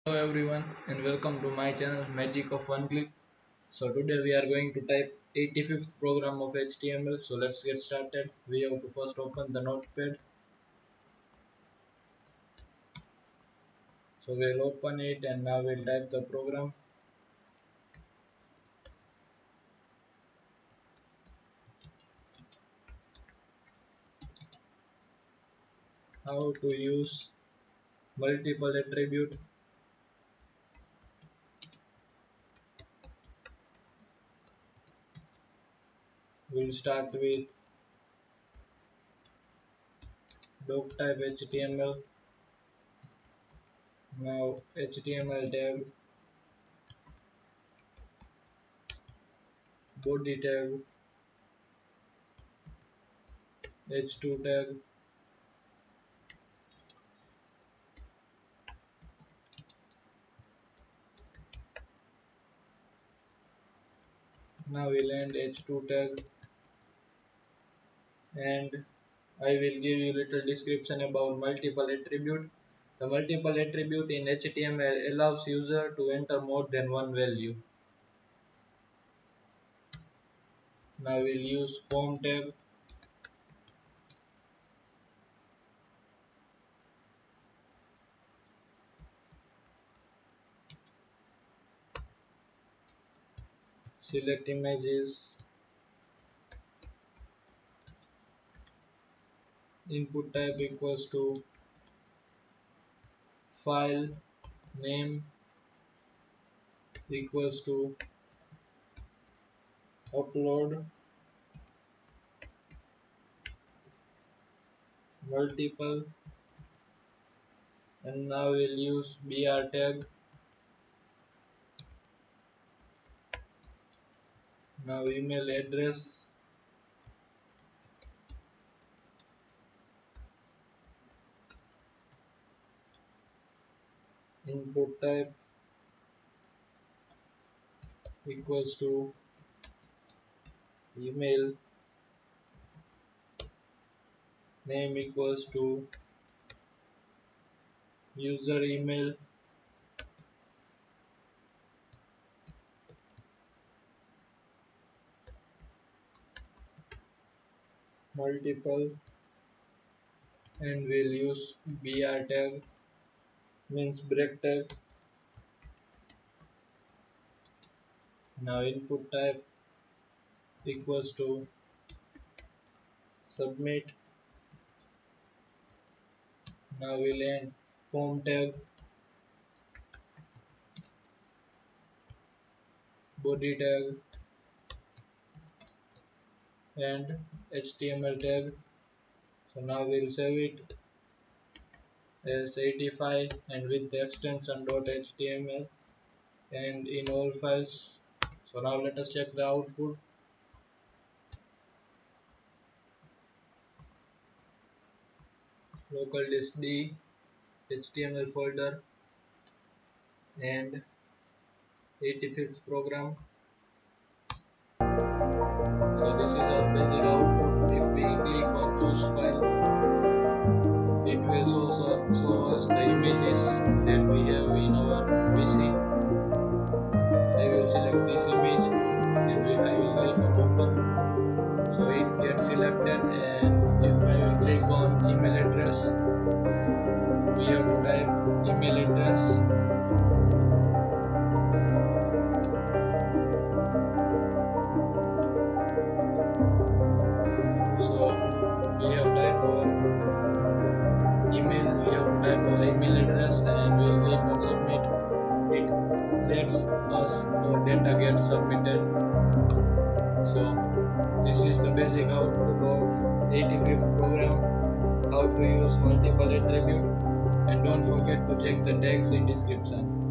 Hello everyone and welcome to my channel Magic of One Click. So today we are going to type 85th program of HTML. So let's get started. We have to first open the notepad. So we'll open it and now we'll type the program. How to use multiple attribute. We'll start with doctype HTML. Now HTML tag, body tag, h2 tag. Now we'll end h2 tag and I will give you little description about multiple attribute. The multiple attribute in HTML allows user to enter more than one value. Now we'll use form tag. Select images. Input type equals to file name equals to upload multiple, and now we'll use br tag. Now email address, input type equals to email, name equals to user email, multiple, and we'll use br tag means break tag. Now input type equals to submit. Now we'll end form tag, body tag, and HTML tag. So now we'll save it as 85 and with the extension .html and in all files. So now let us check the output. Local disk D, HTML folder, and 85th program. So this is our basic output. If we click on choose file, it will show us the images that we have in our PC. I will select this image and I will click on open. So it gets selected, and if I will click on email address, we have to type email address. So we have typed our email, we have to type our email address and we will click on submit. It lets us our data get submitted. So this is the basic output of 85th program, how to use multiple attribute, and don't forget to check the tags in description.